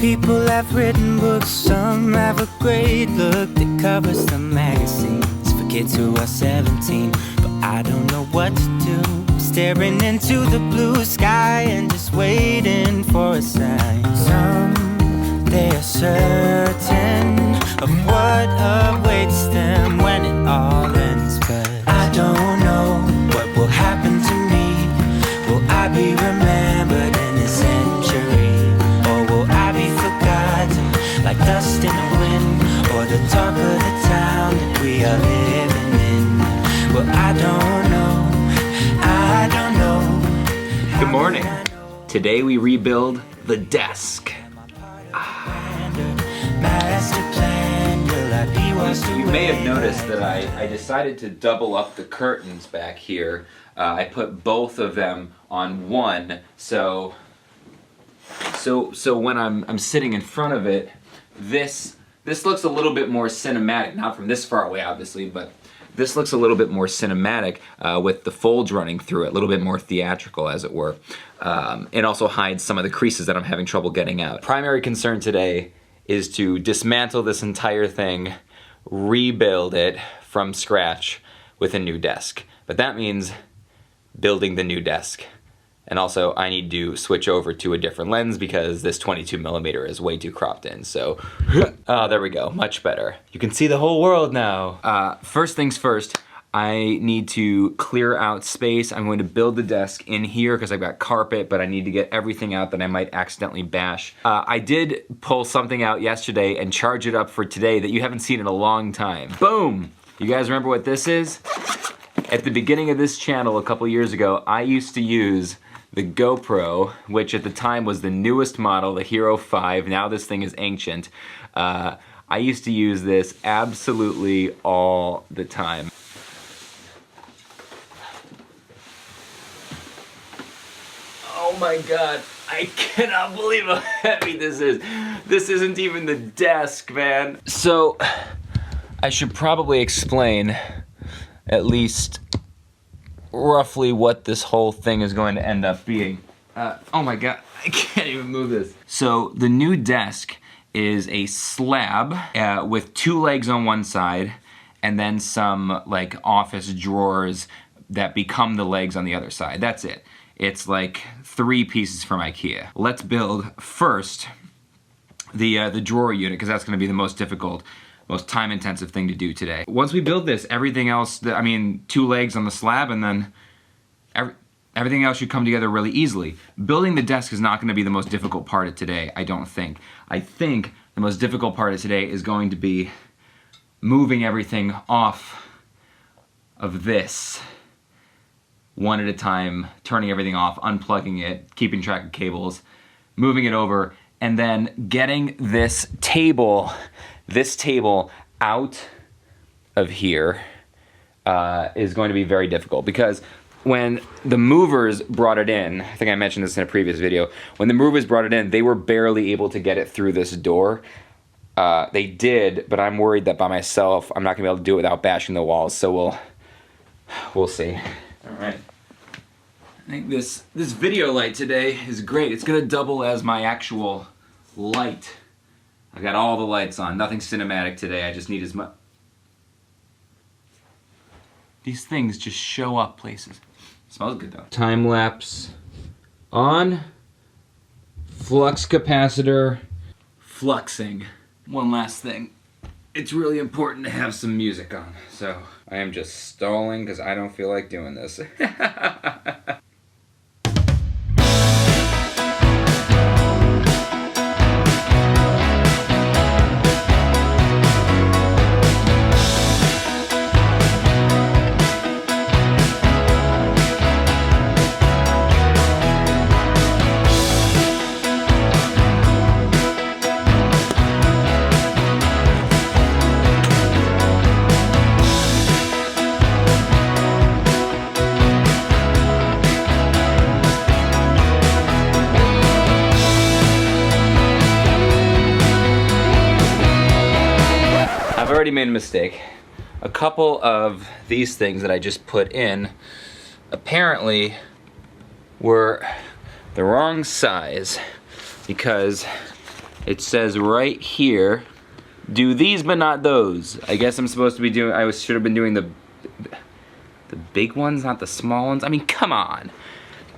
People have written books, some have a great look that covers the magazines for kids who are 17. But I don't know what to do, staring into the blue sky and just waiting for a sign. Some, they are certain of what awaits them when it all ends. But I don't know what will happen to me. Will I be remembered in a century? Or will I be forgotten like dust in the wind? Or the talk of the town that we are living in? Well, I don't know, I don't know. Good morning. Today we rebuild the desk. You may have noticed that I decided to double up the curtains back here. I put both of them on one, so when I'm sitting in front of it, this looks a little bit more cinematic. Not from this far away, obviously, but this looks a little bit more cinematic with the folds running through it, a little bit more theatrical, as it were. It also hides some of the creases that I'm having trouble getting out. Primary concern today is to dismantle this entire thing, rebuild it from scratch with a new desk. But that means building the new desk. And also I need to switch over to a different lens because this 22mm is way too cropped in. So, there we go, much better. You can see the whole world now. First things first, I need to clear out space. I'm going to build the desk in here because I've got carpet, but I need to get everything out that I might accidentally bash. I did pull something out yesterday and charge it up for today that you haven't seen in a long time. Boom! You guys remember what this is? At the beginning of this channel a couple years ago, I used to use the GoPro, which at the time was the newest model, the Hero 5. Now this thing is ancient. I used to use this absolutely all the time. Oh my God, I cannot believe how heavy this is. This isn't even the desk, man. So, I should probably explain at least roughly what this whole thing is going to end up being. Oh my God, I can't even move this. So, the new desk is a slab with two legs on one side and then some like office drawers that become the legs on the other side. That's it. It's like 3 pieces from IKEA. Let's build first the drawer unit, because that's gonna be the most difficult, most time-intensive thing to do today. Once we build this, everything else, 2 legs on the slab, and then everything else should come together really easily. Building the desk is not gonna be the most difficult part of today, I don't think. I think the most difficult part of today is going to be moving everything off of this one at a time, turning everything off, unplugging it, keeping track of cables, moving it over, and then getting this table out of here is going to be very difficult, because when the movers brought it in, I think I mentioned this in a previous video, when the movers brought it in, they were barely able to get it through this door. They did, but I'm worried that by myself, I'm not gonna be able to do it without bashing the walls, so we'll see. All right. I think this video light today is great. It's gonna double as my actual light. I got all the lights on, nothing cinematic today. I just need as much. These things just show up places. Smells good though. Time lapse on. Flux capacitor fluxing. One last thing. It's really important to have some music on, so I am just stalling because I don't feel like doing this. I've already made a mistake. A couple of these things that I just put in apparently were the wrong size, because It says right here, do these but not those. I guess I'm supposed to be doing, should have been doing the big ones, not the small ones. I mean, come on.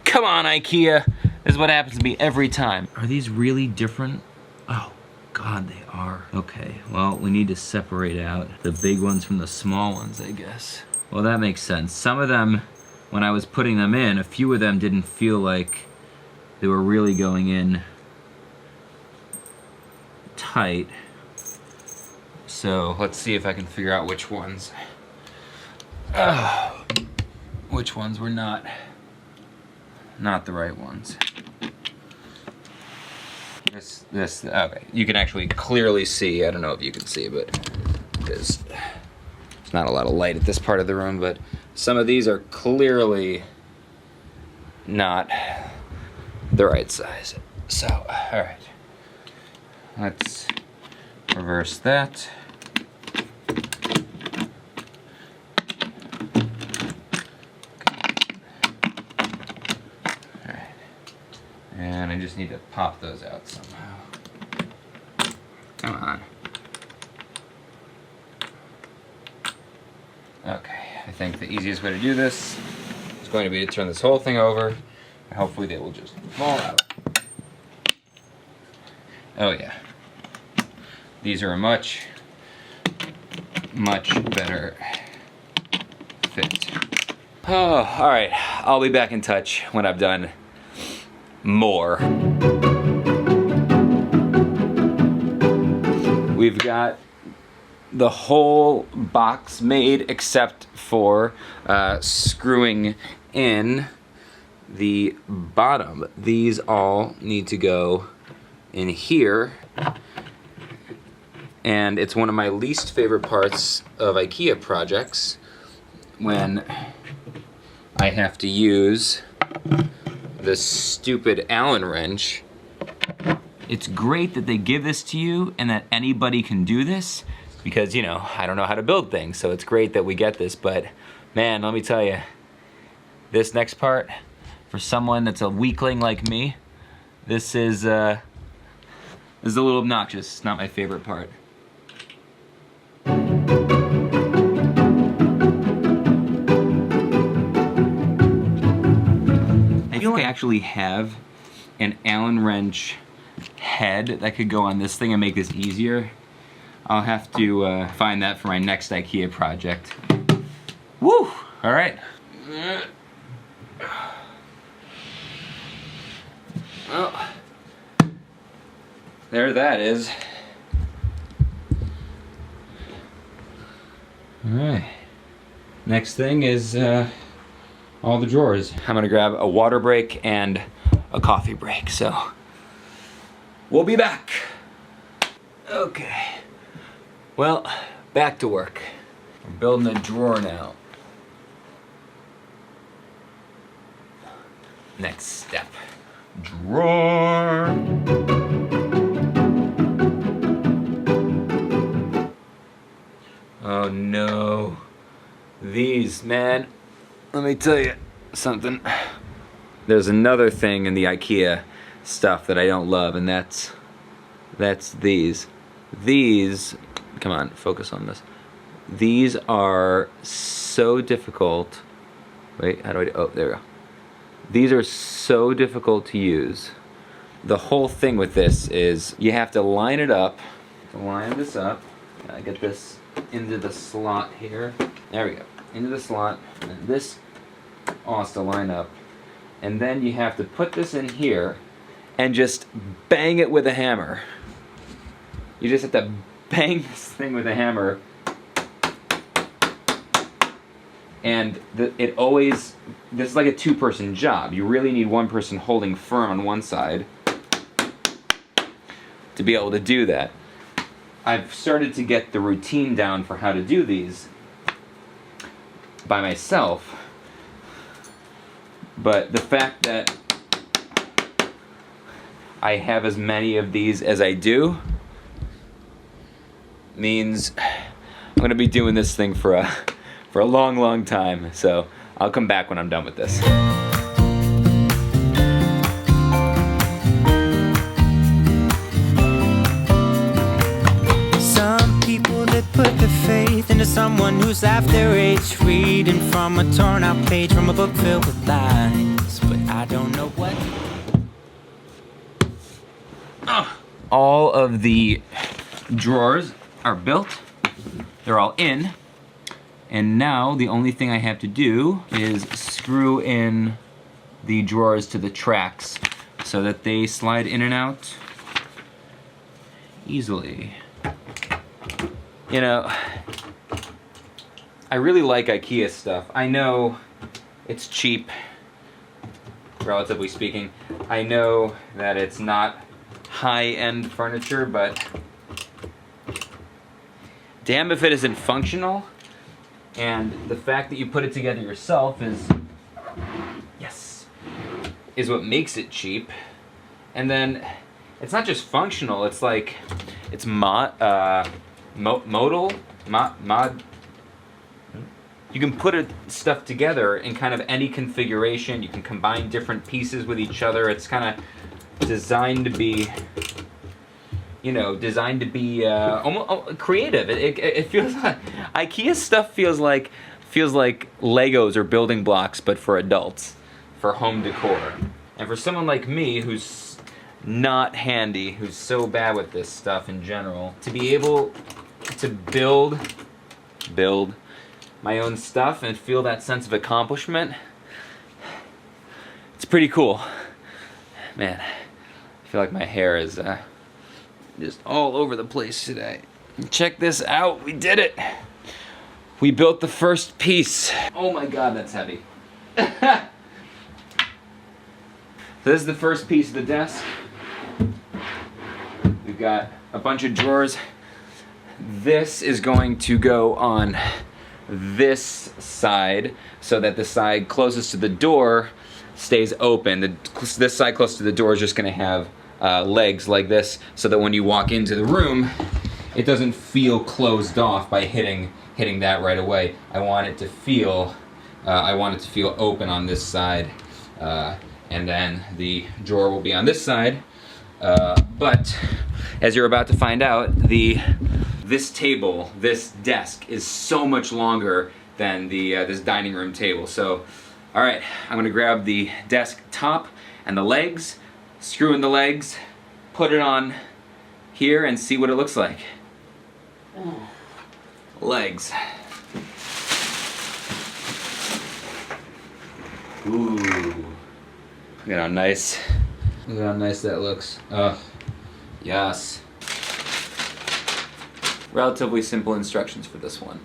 Come on, IKEA. This is what happens to me every time. Are these really different? Oh, God, they are. Okay, well, we need to separate out the big ones from the small ones, I guess. Well, that makes sense. Some of them, when I was putting them in, a few of them didn't feel like they were really going in tight. So let's see if I can figure out which ones were not the right ones. This, okay, you can actually clearly see, I don't know if you can see, but there's not a lot of light at this part of the room, but some of these are clearly not the right size. So, all right, let's reverse that. And I just need to pop those out somehow. Come on. Okay, I think the easiest way to do this is going to be to turn this whole thing over, and hopefully they will just fall out. Oh yeah. These are a much better fit. Oh, all right. I'll be back in touch when I've done more. We've got the whole box made except for screwing in the bottom. These all need to go in here, and it's one of my least favorite parts of IKEA projects when I have to use this stupid Allen wrench. It's great that they give this to you and that anybody can do this, because, you know, I don't know how to build things, so it's great that we get this, but man, let me tell you, this next part, for someone that's a weakling like me, this is a little obnoxious. It's not my favorite part. I feel like I actually have an Allen wrench head that could go on this thing and make this easier. I'll have to find that for my next IKEA project. Woo! All right. Well, there that is. All right. Next thing is all the drawers. I'm gonna grab a water break and a coffee break, so we'll be back. Okay. Well, back to work. We're building a drawer now. Next step. Drawer. Oh no. These, man. Let me tell you something. There's another thing in the IKEA stuff that I don't love, and that's these. These, come on, focus on this. These are so difficult. Wait, how do I do? Oh, there we go. These are so difficult to use. The whole thing with this is you have to line it up. Line this up. Get this into the slot here. There we go. Into the slot. And this all has to line up. And then you have to put this in here and just bang it with a hammer. You just have to bang this thing with a hammer. And it always, this is like a two-person job. You really need one person holding firm on one side to be able to do that. I've started to get the routine down for how to do these by myself, but the fact that I have as many of these as I do means I'm gonna be doing this thing for a long, long time. So I'll come back when I'm done with this. blues after 8, reading from a torn out page from a book filled with lies. But I don't know what. All of the drawers are built. They're all in. And now the only thing I have to do is screw in the drawers to the tracks so that they slide in and out easily. You know, I really like IKEA stuff. I know it's cheap, relatively speaking. I know that it's not high-end furniture, but damn if it isn't functional. And the fact that you put it together yourself is what makes it cheap. And then it's not just functional, it's like, it's modal. You can put stuff together in kind of any configuration. You can combine different pieces with each other. It's kind of designed to be, you know, almost creative. It feels like IKEA stuff feels like Legos or building blocks, but for adults, for home decor. And for someone like me who's not handy, who's so bad with this stuff in general, to be able to build my own stuff and feel that sense of accomplishment, it's pretty cool. Man, I feel like my hair is just all over the place today. Check this out, we did it. We built the first piece. Oh my God, that's heavy. So this is the first piece of the desk. We've got a bunch of drawers. This is going to go on this side so that the side closest to the door stays open. This side close to the door is just going to have legs like this, so that when you walk into the room, it doesn't feel closed off by hitting that right away. I want it to feel open on this side, and then the drawer will be on this side. But as you're about to find out, this desk is so much longer than this dining room table. So, all right, I'm gonna grab the desk top and the legs, screw in the legs, put it on here, and see what it looks like. Legs. Ooh. Look at how nice that looks. Yes. Relatively simple instructions for this one.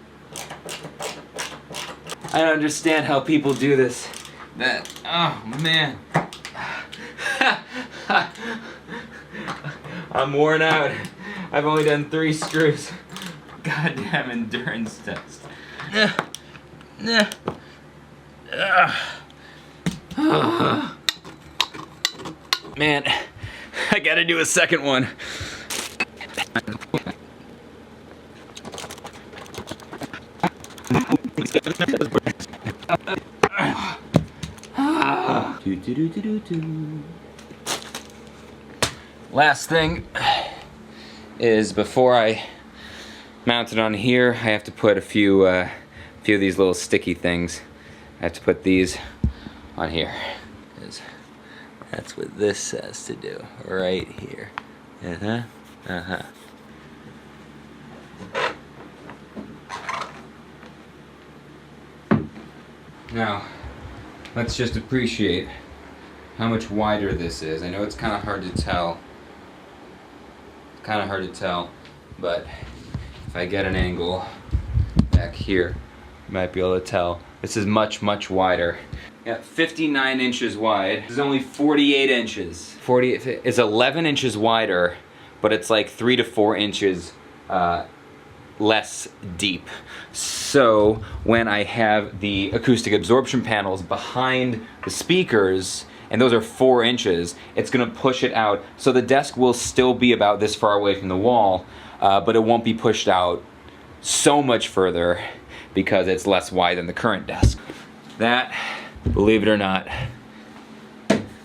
I don't understand how people do this. Oh man. I'm worn out. I've only done 3 screws. Goddamn endurance test. Man, I gotta do a second one. Last thing is, before I mount it on here, I have to put a few of these little sticky things. I have to put these on here. That's what this says to do, right here. Now, let's just appreciate how much wider this is. I know it's kind of hard to tell. But if I get an angle back here, you might be able to tell. This is much, much wider. Yeah, 59 inches wide. This is only 48 inches. It's 11 inches wider, but it's like 3 to 4 inches less deep. So when I have the acoustic absorption panels behind the speakers, and those are 4 inches, it's gonna push it out. So the desk will still be about this far away from the wall, but it won't be pushed out so much further because it's less wide than the current desk. That, believe it or not,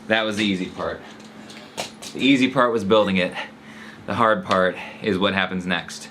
that was the easy part. The easy part was building it. The hard part is what happens next.